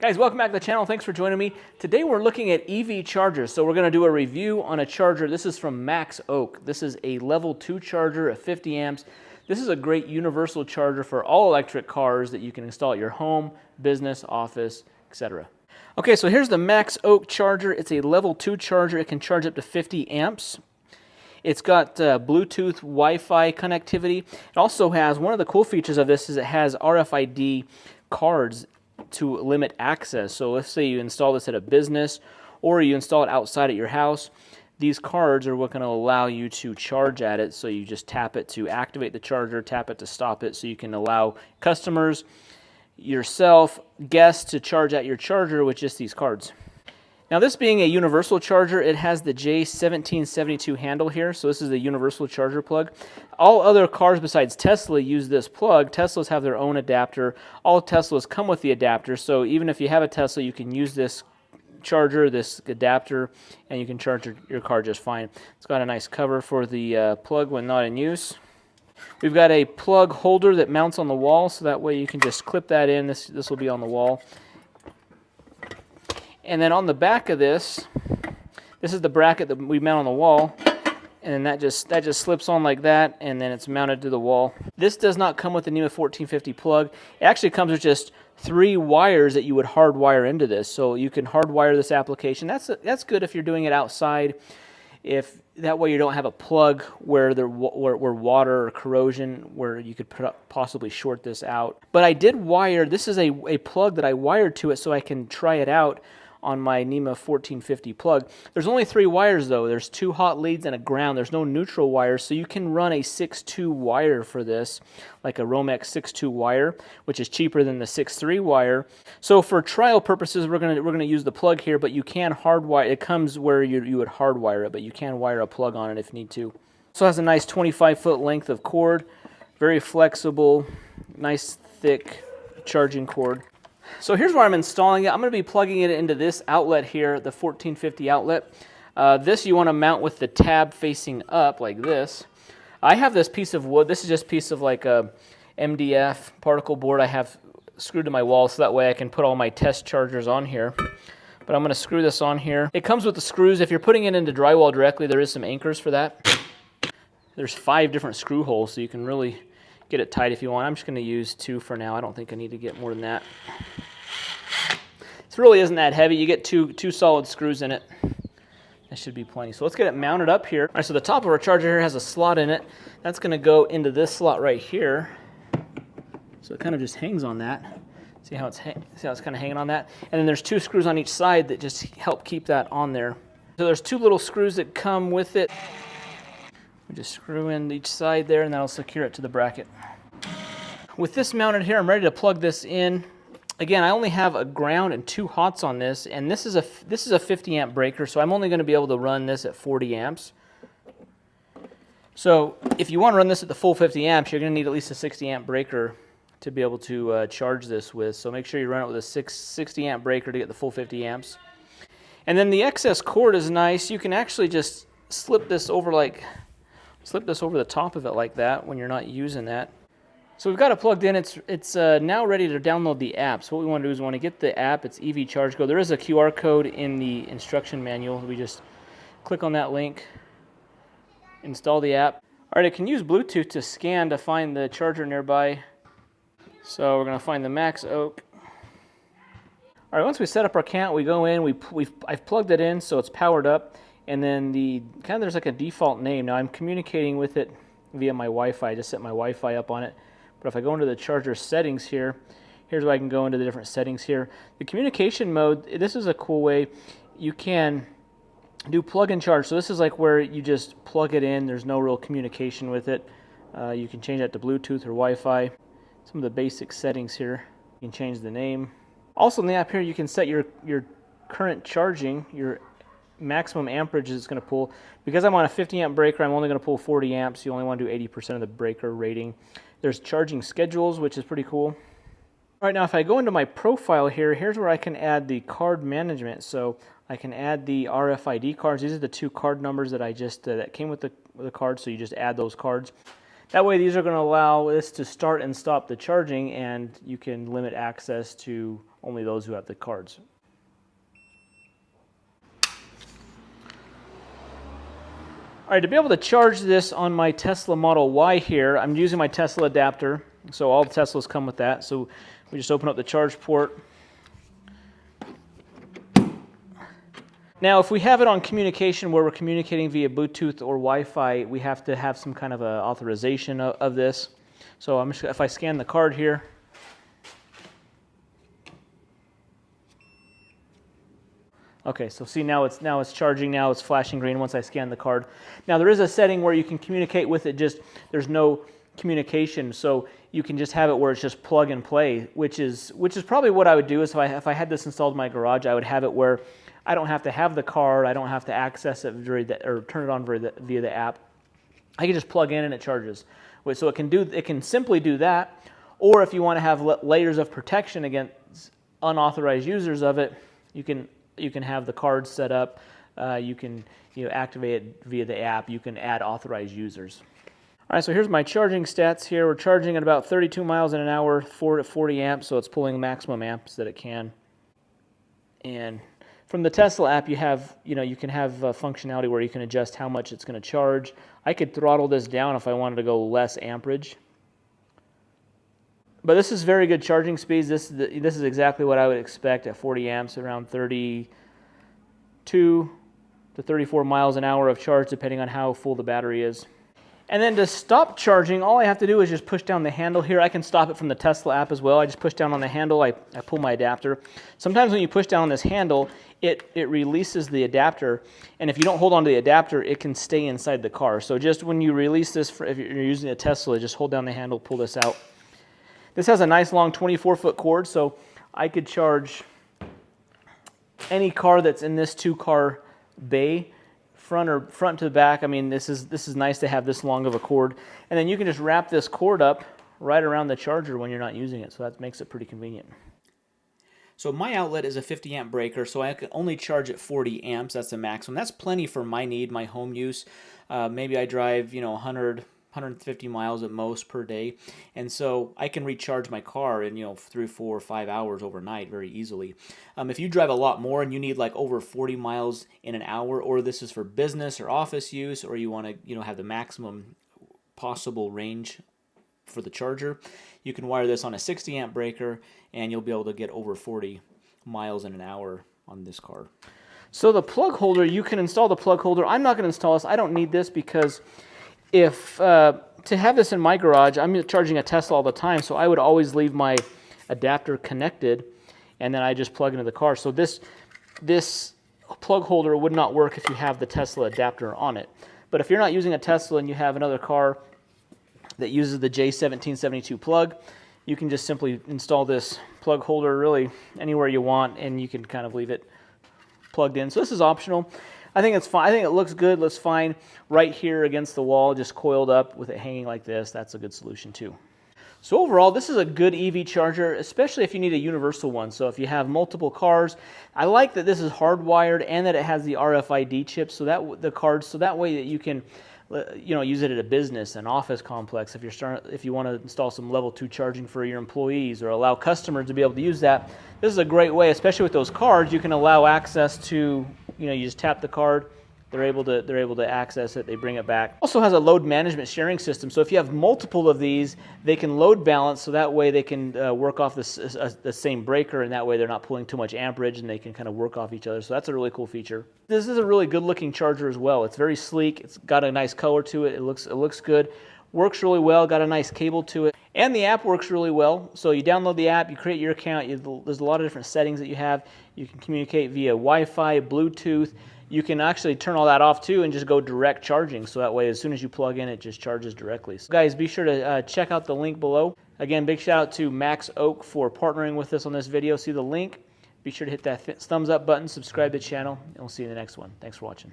Guys, welcome back to the channel. Thanks for joining me. Today we're looking at EV chargers. So we're going to do a review on a charger. This is from MAXOAK. This is a level 2 charger at 50 amps. This is a great universal charger for all electric cars that you can install at your home, business, office, etc. Okay, so here's the MAXOAK charger. It's a level 2 charger. It can charge up to 50 amps. It's got Bluetooth, Wi-Fi connectivity. It also has, one of the cool features of this is it has RFID cards to limit access. So let's say you install this at a business or you install it outside at your house. These cards are what's going to allow you to charge at it. So you just tap it to activate the charger, tap it to stop it, so you can allow customers, yourself, guests to charge at your charger with just these cards. Now, this being a universal charger, it has the J1772 handle here, so this is a universal charger plug. All other cars besides Tesla use this plug. Teslas have their own adapter. All Teslas come with the adapter, so even if you have a Tesla, you can use this charger, this adapter, and you can charge your car just fine. It's got a nice cover for the plug when not in use. We've got a plug holder that mounts on the wall, so that way you can just clip that in. This will be on the wall. And then on the back of this is the bracket that we mount on the wall, and then that just slips on like that, and then it's mounted to the wall. This does not come with the NEMA 1450 plug. It actually comes with just 3 wires that you would hardwire into this, so you can hardwire this application. That's good if you're doing it outside. If that way you don't have a plug where water or corrosion, where you could possibly short this out. But I did wire, this is a plug that I wired to it so I can try it out on my NEMA 1450 plug. There's only 3 wires though. There's 2 hot leads and a ground. There's no neutral wire, so you can run a 6.2 wire for this, like a Romex 6.2 wire, which is cheaper than the 6.3 wire. So for trial purposes, we're gonna use the plug here, but you can hardwire. It comes where you would hardwire it, but you can wire a plug on it if you need to. So it has a nice 25-foot length of cord, very flexible, nice thick charging cord. So here's where I'm installing it. I'm going to be plugging it into this outlet here, the 1450 outlet. This you want to mount with the tab facing up like this. I have this piece of wood. This is just a piece of like a MDF particle board I have screwed to my wall, so that way I can put all my test chargers on here. But I'm going to screw this on here. It comes with the screws. If you're putting it into drywall directly, there is some anchors for that. There's 5 different screw holes, so you can really get it tight if you want. I'm just going to use 2 for now. I don't think I need to get more than that. This really isn't that heavy. You get two solid screws in it. That should be plenty. So let's get it mounted up here. All right, so the top of our charger here has a slot in it. That's going to go into this slot right here. So it kind of just hangs on that. See how it's kind of hanging on that? And then there's 2 screws on each side that just help keep that on there. So there's 2 little screws that come with it. We just screw in each side there, and that'll secure it to the bracket. With this mounted here, I'm ready to plug this in. Again, I only have a ground and 2 hots on this, and this is a 50 amp breaker, so I'm only going to be able to run this at 40 amps. So if you want to run this at the full 50 amps, you're going to need at least a 60 amp breaker to be able to charge this with. So make sure you run it with a 60 amp breaker to get the full 50 amps. And then the excess cord is nice. You can actually just slip this over the top of it like that when you're not using that. So we've got it plugged in. It's now ready to download the app. So what we want to do is we want to get the app. It's EV Charge Go. There is a QR code in the instruction manual. We just click on that link, install the app. All right, it can use Bluetooth to scan to find the charger nearby. So we're going to find the MAXOAK. All right, once we set up our account, we go in. I've plugged it in, so it's powered up. And then there's like a default name. Now I'm communicating with it via my Wi-Fi. I just set my Wi-Fi up on it. But if I go into the charger settings here, here's where I can go into the different settings here. The communication mode, this is a cool way. You can do plug and charge. So this is like where you just plug it in. There's no real communication with it. You can change that to Bluetooth or Wi-Fi. Some of the basic settings here. You can change the name. Also in the app here, you can set your current charging, your maximum amperage it's going to pull. Because I'm on a 50 amp breaker, I'm only going to pull 40 amps. You only want to do 80% of the breaker rating. There's charging schedules, which is pretty cool. All right, now if I go into my profile here, here's where I can add the card management. So I can add the RFID cards. These are the 2 card numbers that that came with the card, so you just add those cards. That way these are going to allow this to start and stop the charging, and you can limit access to only those who have the cards. All right, to be able to charge this on my Tesla Model Y here, I'm using my Tesla adapter. So all the Teslas come with that. So we just open up the charge port. Now, if we have it on communication where we're communicating via Bluetooth or Wi-Fi, we have to have some kind of a authorization of this. So if I scan the card here, okay, so see now it's charging. Now it's flashing green once I scan the card. Now there is a setting where you can communicate with it. Just there's no communication, so you can just have it where it's just plug and play, which is probably what I would do. Is if I had this installed in my garage, I would have it where I don't have to have the card. I don't have to access it or turn it on via the app. I can just plug in and it charges. So it can simply do that. Or if you want to have layers of protection against unauthorized users of it, you can have the card set up. You can activate it via the app. You can add authorized users. All right, so here's my charging stats here. We're charging at about 32 miles an hour, 4 to 40 amps, so it's pulling the maximum amps that it can. And from the Tesla app, you can have functionality where you can adjust how much it's going to charge. I could throttle this down if I wanted to go less amperage. But this is very good charging speeds. This is exactly what I would expect at 40 amps, around 32 to 34 miles an hour of charge, depending on how full the battery is. And then to stop charging, all I have to do is just push down the handle here. I can stop it from the Tesla app as well. I just push down on the handle, I pull my adapter. Sometimes when you push down on this handle, it releases the adapter, and if you don't hold on to the adapter, it can stay inside the car. So just when you release this, if you're using a Tesla, just hold down the handle, pull this out. This has a nice long 24-foot cord, so I could charge any car that's in this two-car bay, front to the back. I mean, this is nice to have this long of a cord. And then you can just wrap this cord up right around the charger when you're not using it, so that makes it pretty convenient. So my outlet is a 50 amp breaker, so I can only charge at 40 amps. That's the maximum. That's plenty for my need, my home use. Maybe I drive 150 miles at most per day, and so I can recharge my car in 3, 4, 5 hours overnight very easily. If you drive a lot more and you need like over 40 miles in an hour, or this is for business or office use, or you want to have the maximum possible range for the charger, you can wire this on a 60 amp breaker and you'll be able to get over 40 miles in an hour on this car. So the plug holder, you can install the plug holder. I'm not going to install this. I don't need this because to have this in my garage, I'm charging a Tesla all the time, so I would always leave my adapter connected, and then I just plug into the car. So this plug holder would not work if you have the Tesla adapter on it. But if you're not using a Tesla and you have another car that uses the J1772 plug, you can just simply install this plug holder really anywhere you want, and you can kind of leave it plugged in. So this is optional. I think it's fine. I think it looks good. Looks fine right here against the wall, just coiled up with it hanging like this. That's a good solution too. So overall, this is a good EV charger, especially if you need a universal one. So if you have multiple cars, I like that this is hardwired and that it has the RFID chip, so that way that you can use it at a business, an office complex. If you want to install some level 2 charging for your employees or allow customers to be able to use that, this is a great way, especially with those cards. You can allow access to, you just tap the card, they're able to access it, they bring it back. Also has a load management sharing system, so if you have multiple of these, they can load balance, so that way they can work off the same breaker, and that way they're not pulling too much amperage, and they can kind of work off each other. So that's a really cool feature. This is a really good looking charger as well. It's very sleek, it's got a nice color to it, it looks good, works really well, got a nice cable to it, and the app works really well. So you download the app, you create your account, there's a lot of different settings that you have. You can communicate via Wi-Fi, Bluetooth. You can actually turn all that off too and just go direct charging, so that way as soon as you plug in, it just charges directly. So guys, be sure to check out the link below. Again, big shout out to MAXOAK for partnering with us on this video. See the link. Be sure to hit that thumbs up button, subscribe to the channel, and we'll see you in the next one. Thanks for watching.